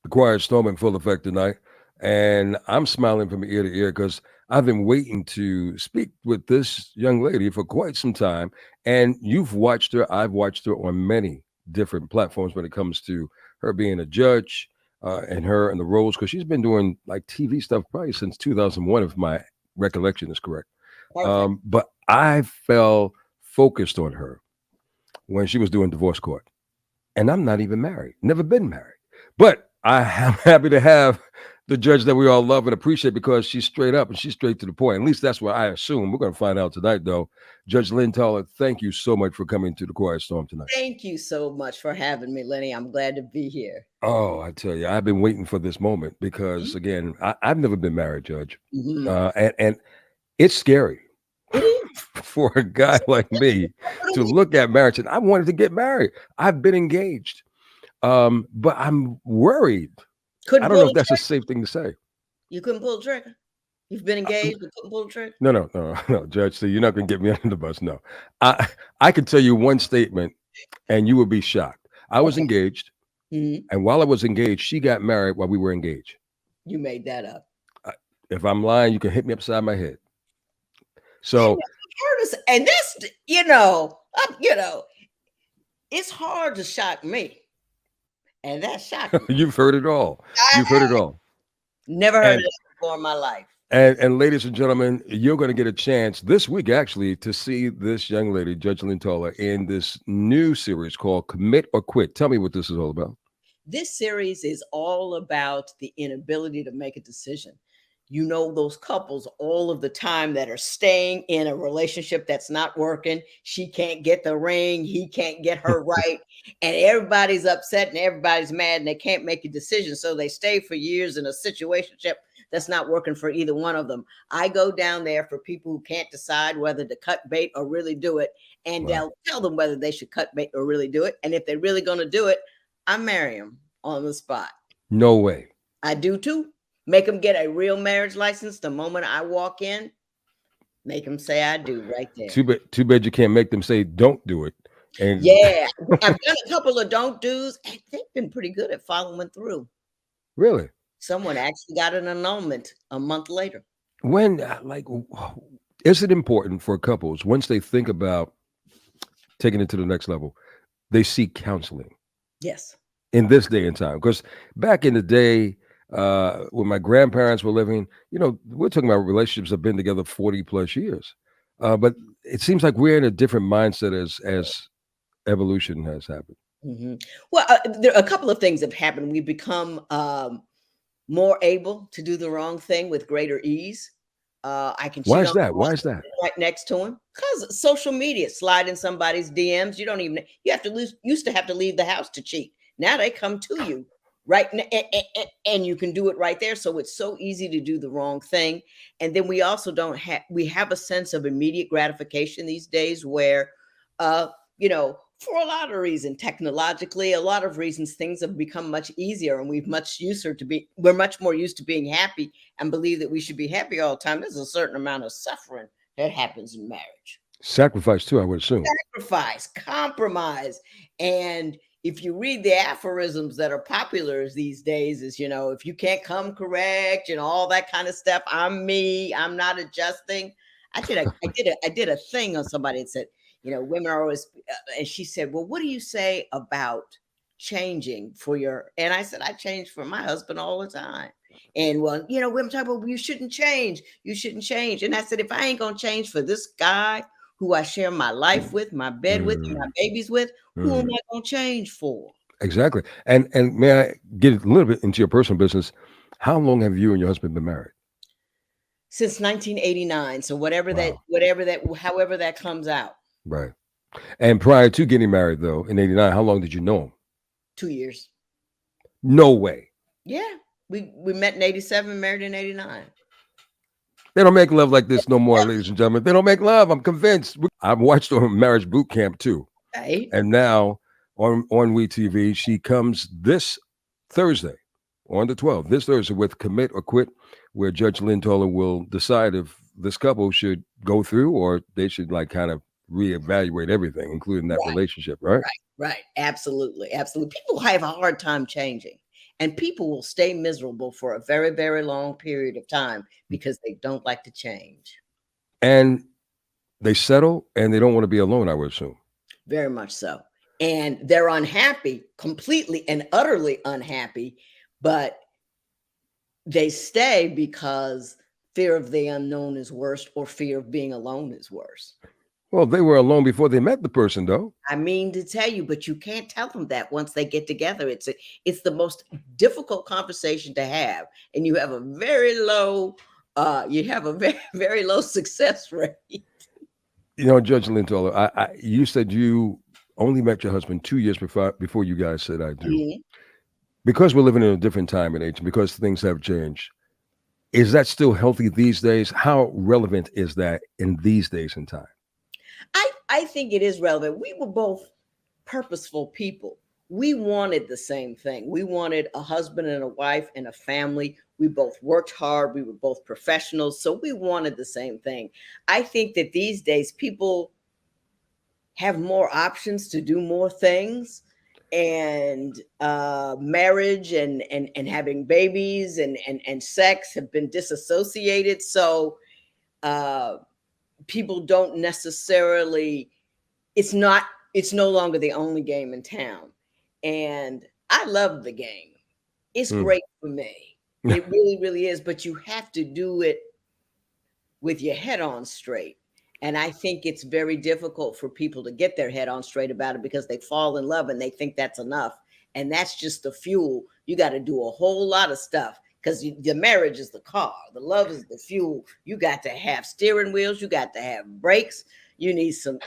The quiet storm in full effect tonight, and I'm smiling from ear to ear because I've been waiting to speak with this young lady for quite some time. And you've watched her, I've watched her on many different platforms when it comes to her being a judge and her and the roles, because she's been doing like TV stuff probably since 2001, if my recollection is correct. Perfect. But I fell focused on her when she was doing divorce court, and I'm not even married, never been married. But I am happy to have the judge that we all love and appreciate because she's straight up and she's straight to the point. At least that's what I assume. We're going to find out tonight, though. Judge Lynn Toler, thank you so much for coming to the Quiet Storm tonight. Thank you so much for having me, Lenny. I'm glad to be here. Oh, I tell you, I've been waiting for this moment because, again, I've never been married, Judge. Mm-hmm. And it's scary It is. for a guy like me to look at marriage. And I wanted to get married. I've been engaged. But I'm worried. I Couldn't don't know pull if the that's a trigger. safe thing to say. You couldn't pull the trigger. You've been engaged, but couldn't pull the trigger. No, no, no, no, Judge. So you're not going to get me under the bus. No, I can tell you one statement, and you will be shocked. I was Okay. engaged, Hmm. and while I was engaged, she got married while we were engaged. You made that up. I- If I'm lying, you can hit me upside my head. And So hard as, and this, it's hard to shock me, and that shocked me. you've heard it all. You've heard I it all. never heard of And that before in my life. and ladies and gentlemen, you're going to get a chance this week actually to see this young lady, Judge Lynn Toler, in this new series called Commit or Quit. Tell me what this is all about. This series is all about the inability to make a decision. You know, those couples all of the time that are staying in a relationship that's not working. She can't get the ring, he can't get her right, and everybody's upset and everybody's mad and they can't make a decision. So they stay for years in a situationship that's not working for either one of them. I go down there for people who can't decide whether to cut bait or really do it, and Wow. they'll tell them whether they should cut bait or really do it. And if they're really going to do it, I marry them on the spot. No way. I do too. Make them get a real marriage license the moment I walk in. Make them say I do right there. Too bad you can't make them say don't do it. And Yeah, I've done a couple of don't do's, and they've been pretty good at following through. really, Someone actually got an annulment a month later. when is it important for couples once they think about taking it to the next level, they seek counseling Yes. in this day and time? Because back in the day, when my grandparents were living, we're talking about relationships that have been together 40 plus years. But it seems like we're in a different mindset as evolution has happened. Hmm. Well, there are a couple of things have happened. We've become more able to do the wrong thing with greater ease. I can Why cheat is on that? the Why one is that? right next to him because social media, slide in somebody's DMs. You don't even you have to lose. Used to have to leave the house to cheat. Now they come to you right, and you can do it right there. So it's so easy to do the wrong thing. And then we also don't have we have a sense of immediate gratification these days, where uh, for a lot of reasons, technologically, a lot of reasons, things have become much easier, and we're much more used to being happy and believe that we should be happy all the time. There's a certain amount of suffering that happens in marriage. Sacrifice too, I would assume. Sacrifice, compromise. And if you read the aphorisms that are popular these days, is if you can't come correct, all that kind of stuff. I'm me, I'm not adjusting. I did a thing on somebody that said, women are always, and she said, well, what do you say about changing for your, and I said, I change for my husband all the time. And well, women talk about, well, you shouldn't change. You shouldn't change. And I said, if I ain't going to change for this guy who I share my life with, my bed with, and my Mm, babies with, who am mm. I going to change for? Exactly. And may I get a little bit into your personal business? How long have you and your husband been married? Since 1989. So Wow. however that comes out, Right. And prior to getting married, though, in '89, how long did you know him? 2 years. No way. Yeah. We met in 87, married in 89. They don't make love like this no more, ladies and gentlemen. They don't make love. I'm convinced. I've watched on Marriage Boot Camp too. Right. And now on WeTV, she comes this Thursday, on the 12th, this Thursday with Commit or Quit, where Judge Lynn Toler will decide if this couple should go through or they should like kind of reevaluate everything, including that Right. relationship, right? Right. Right. Absolutely. Absolutely. People have a hard time changing. And people will stay miserable for a very, very long period of time because they don't like to change. And they settle and they don't want to be alone, I would assume. Very much so. And they're unhappy, completely and utterly unhappy, but they stay because fear of the unknown is worse, or fear of being alone is worse. Well, they were alone before they met the person, though. I mean to tell you, but you can't tell them that once they get together. It's the most difficult conversation to have, and you have a very low very low success rate. Judge Lynn Toler, you said you only met your husband 2 years before you guys said I do. Mhm. Because we're living in a different time and age, and because things have changed, is that still healthy these days? How relevant is that in these days and time? I think it is relevant. We were both purposeful people. We wanted the same thing. We wanted a husband and a wife and a family. We both worked hard. We were both professionals. So we wanted the same thing. I think that these days people have more options to do more things, and marriage and having babies and sex have been disassociated. So uh, people don't necessarily, it's not, it's no longer the only game in town. And I love the game. It's Hmm. great for me. It really, really is. But you have to do it with your head on straight. And I think it's very difficult for people to get their head on straight about it because they fall in love and they think that's enough. And that's just the fuel. You got to do a whole lot of stuff because the marriage is the car, the love is the fuel. You got to have steering wheels, you got to have brakes, you need some,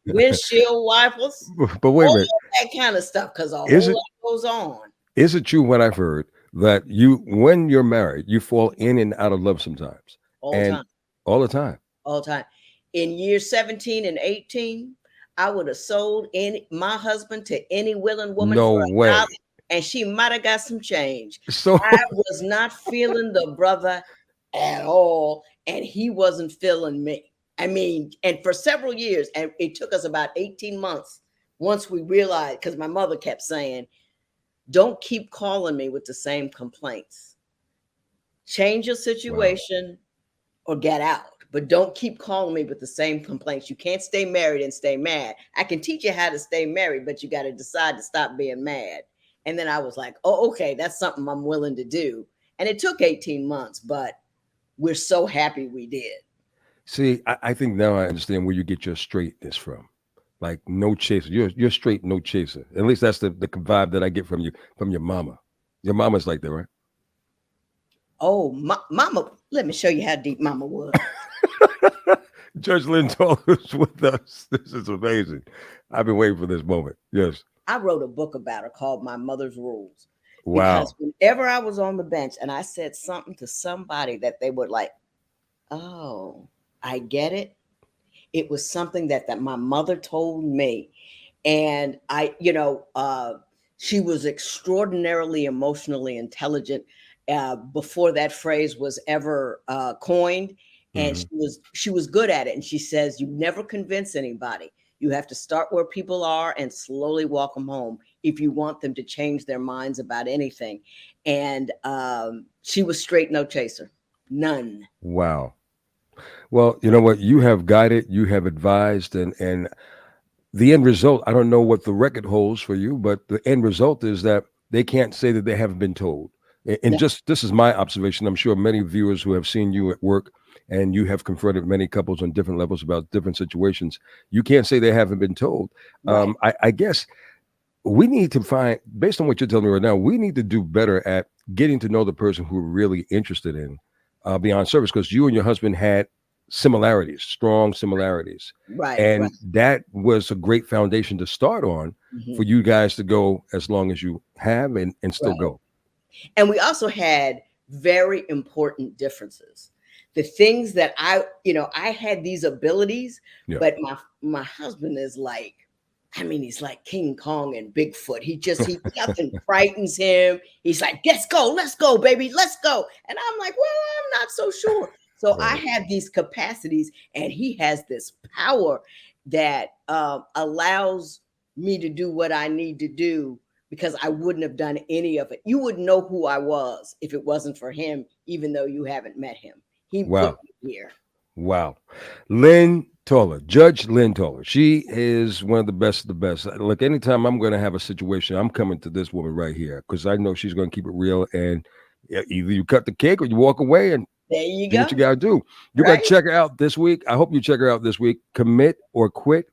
windshield wipers, But wait a all minute. that kind of stuff because a Is whole it lot goes on is it true what I've heard that when you're married, you fall in and out of love sometimes, all the and time. all the time? All the time. In years 17 and 18, I would have sold my husband to any willing woman No for $1, way. and she might have got some change. So I was not feeling the brother at all, and he wasn't feeling me. I mean, and for several years, and it took us about 18 months once we realized, because my mother kept saying, don't keep calling me with the same complaints. Change your wow. situation or get out. But don't keep calling me with the same complaints. You can't stay married and stay mad. I can teach you how to stay married, but you got to decide to stop being mad. And then I was like, oh, okay, that's something I'm willing to do. And it took 18 months, but we're so happy we did. See, I think now I understand where you get your straightness from. Like no chaser. You're straight, no chaser. At least that's the vibe that I get from you, from your mama. Your mama's like that, right? Oh, mama, let me show you how deep mama was. Judge Lynn Toler is with us. This is amazing. I've been waiting for this moment. Yes. I wrote a book about her called My Mother's Rules because Wow. whenever I was on the bench and I said something to somebody that they would like, oh, I get it. It was something that my mother told me. And she was extraordinarily emotionally intelligent before that phrase was ever coined. And Hmm. she was good at it. And she says, you never convince anybody. You have to start where people are and slowly walk them home if you want them to change their minds about anything. And she was straight, no chaser, none. Wow. Well, you know what? You have guided, you have advised, and the end result, I don't know what the record holds for you, but the end result is that they can't say that they haven't been told. And No, just this is my observation. I'm sure many viewers who have seen you at work and you have confronted many couples on different levels about different situations. You can't say they haven't been told. right, I guess we need to find, based on what you're telling me right now, we need to do better at getting to know the person who we're really interested in beyond service, because you and your husband had similarities, strong similarities. right. And that was a great foundation to start on for Mhm. you guys to go as long as you have and still Right. go. And we also had very important differences. The things that I had these abilities, Yeah. but my husband is like, I mean, he's like King Kong and Bigfoot. He nothing frightens him. He's like, let's go, baby, let's go. And I'm like, well, I'm not so sure. So I Right. have these capacities, and he has this power that allows me to do what I need to do because I wouldn't have done any of it. You would know who I was if it wasn't for him, even though you haven't met him. He put Wow. me here. Wow. Lynn Toler, Judge Lynn Toler. She is one of the best of the best. Look, anytime I'm going to have a situation, I'm coming to this woman right here because I know she's going to keep it real. And either you cut the cake or you walk away and There you do what go. you got to do. You got to Right? check her out this week. I hope you check her out this week. Commit or Quit.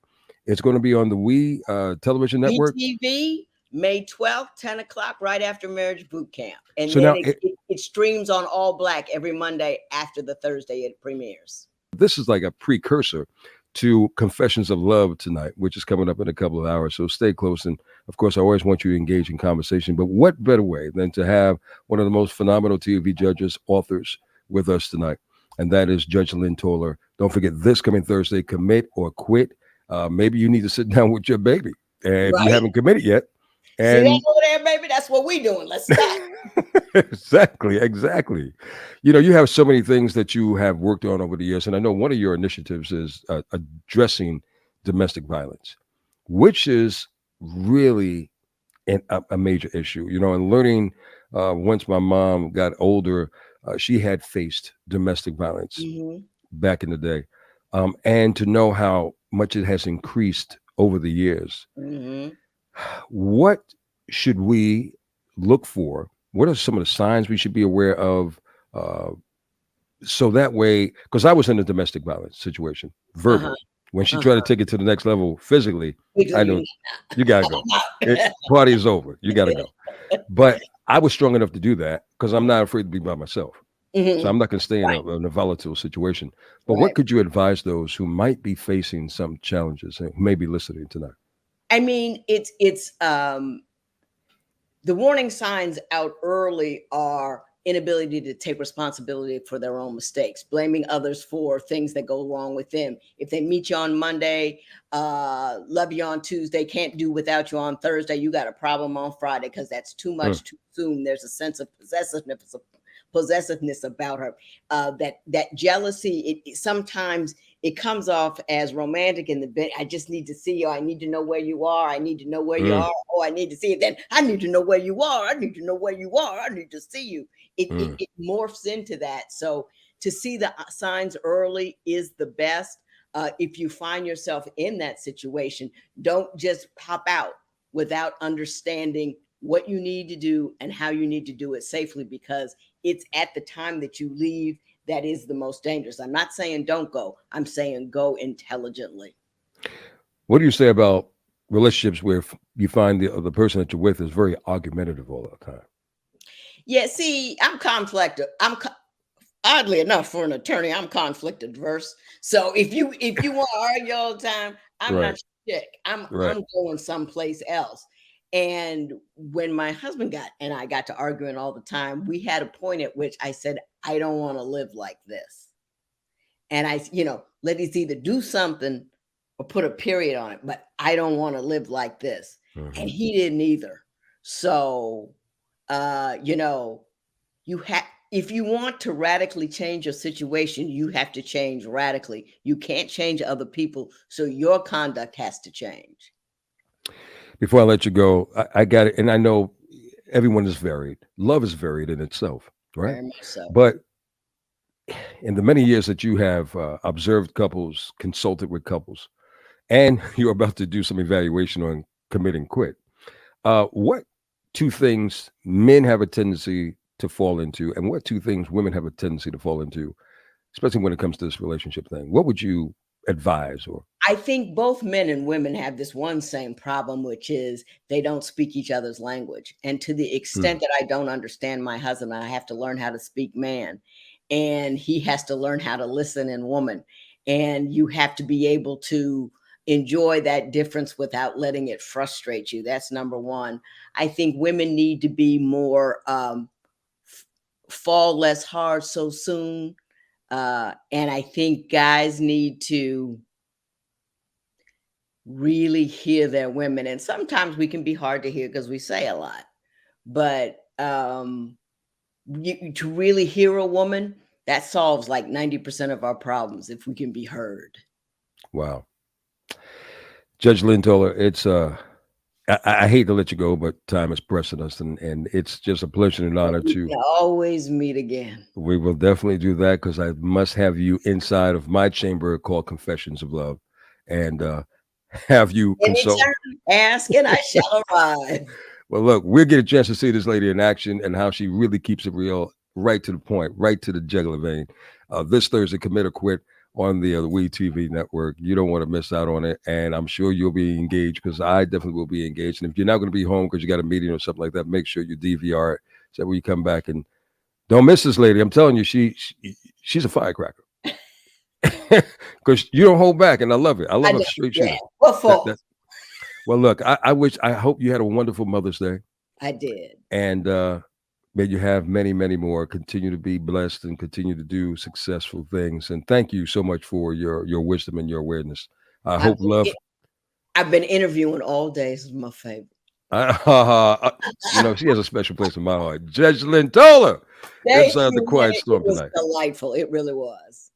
It's going to be on the television network. WeTV, May 12th, 10 o'clock, right after Marriage Boot Camp. And So then now it streams on All Black every Monday after the Thursday it premieres. this is like a precursor to Confessions of Love tonight, which is coming up in a couple of hours. So stay close. And of course, I always want you to engage in conversation. But what better way than to have one of the most phenomenal TV judges, authors with us tonight? And that is Judge Lynn Toler. Don't forget this coming Thursday, Commit or Quit. Maybe you need to sit down with your baby if you Right? haven't committed yet. See that And over there, baby? That's what we doing. Let's stop. exactly. You have so many things that you have worked on over the years, and I know one of your initiatives is addressing domestic violence, which is really a major issue. And learning once my mom got older, she had faced domestic violence Hmm. back in the day, and to know how much it has increased over the years. Hmm. What should we look for? What are some of the signs we should be aware of? Uh, so that way, because I was in a domestic violence situation, Uh-huh. verbally. When she tried to Uh-huh. take it to the next level physically, We go, I you know you gotta go. It, know. party is over. You gotta go. But I was strong enough to do that because I'm not afraid to be by myself. So Hmm. I'm not going to stay Right. in a volatile situation. But what Right. could you advise those who might be facing some challenges and who may be listening tonight? I mean, it's the warning signs out early are inability to take responsibility for their own mistakes, blaming others for things that go wrong with them. If they meet you on Monday, love you on Tuesday, can't do without you on Thursday, you got a problem on Friday because that's too Mm, much too soon. There's a sense of possessiveness about her. That jealousy, it sometimes it comes off as romantic in the bed. I just need to see you. I need to know where you are. I need to know where you mm, are. Oh, I need to see you. Then I need to know where you are. I need to know where you are. I need to see you. It, it, mm. it morphs into that. So to see the signs early is the best. If you find yourself in that situation, don't just pop out without understanding what you need to do and how you need to do it safely, because it's at the time that you leave that is the most dangerous. I'm not saying don't go. I'm saying go intelligently. What do you say about relationships where you find the person that you're with is very argumentative all the time? Yeah, see, I'm conflict. Oddly enough, for an attorney, I'm conflict adverse. So if you want to argue all the time, I'm not Right, your chick. I'm right. I'm going someplace else. And when my husband got to arguing all the time, we had a point at which I said, I don't want to live like this. And let us either do something or put a period on it, but I don't want to live like this. Hmm. And he didn't either. So, uh, you know, you have if you want to radically change your situation, you have to change radically. You can't change other people, so your conduct has to change. Before I let you go, I got it, and I know everyone is varied. Love is varied in itself, right? Very much so. But in the many years that you have observed couples, consulted with couples, and you're about to do some evaluation on commit and quit, what two things men have a tendency to fall into, and what two things women have a tendency to fall into, especially when it comes to this relationship thing? What would you advise? Or I think both men and women have this one same problem, which is they don't speak each other's language. And to the Hmm, extent that I don't understand my husband, I have to learn how to speak man. And he has to learn how to listen in woman. And you have to be able to enjoy that difference without letting it frustrate you. That's number one. I think women need to be more fall less hard so soon. And I think guys need to really hear their women. And sometimes we can be hard to hear because we say a lot. But to really hear a woman, that solves like 90% of our problems if we can be heard. wow. Judge Lynn Toler, it's I hate to let you go, but time is pressing us, and it's just a pleasure and an But honor we to. can always meet again. We will definitely do that because I must have you inside of my chamber called Confessions of Love, and have you consult. Anytime, ask and I shall arrive. Well, look, we'll get a chance to see this lady in action and how she really keeps it real, right to the point, right to the jugular vein. This Thursday, Commit or Quit on the WeTV network. You don't want to miss out on it, and I'm sure you'll be engaged because I definitely will be engaged. And if you're not going to be home because you got a meeting or something like that, make sure you DVR it so that when you come back and don't miss this lady. I'm telling you, she's a firecracker because you don't hold back, and I love it. I I love a know. straight Yeah. shooter. What for? That well, look, I hope you had a wonderful Mother's Day, I did. and may you have many, many more. Continue to be blessed and continue to do successful things. And thank you so much for your wisdom and your awareness. I I've hope been, love. I've been interviewing all day. This is my favorite. She has a special place in my heart. Judge Lynn Toler Thank inside the you, man. Quiet It Storm was tonight. delightful. It really was.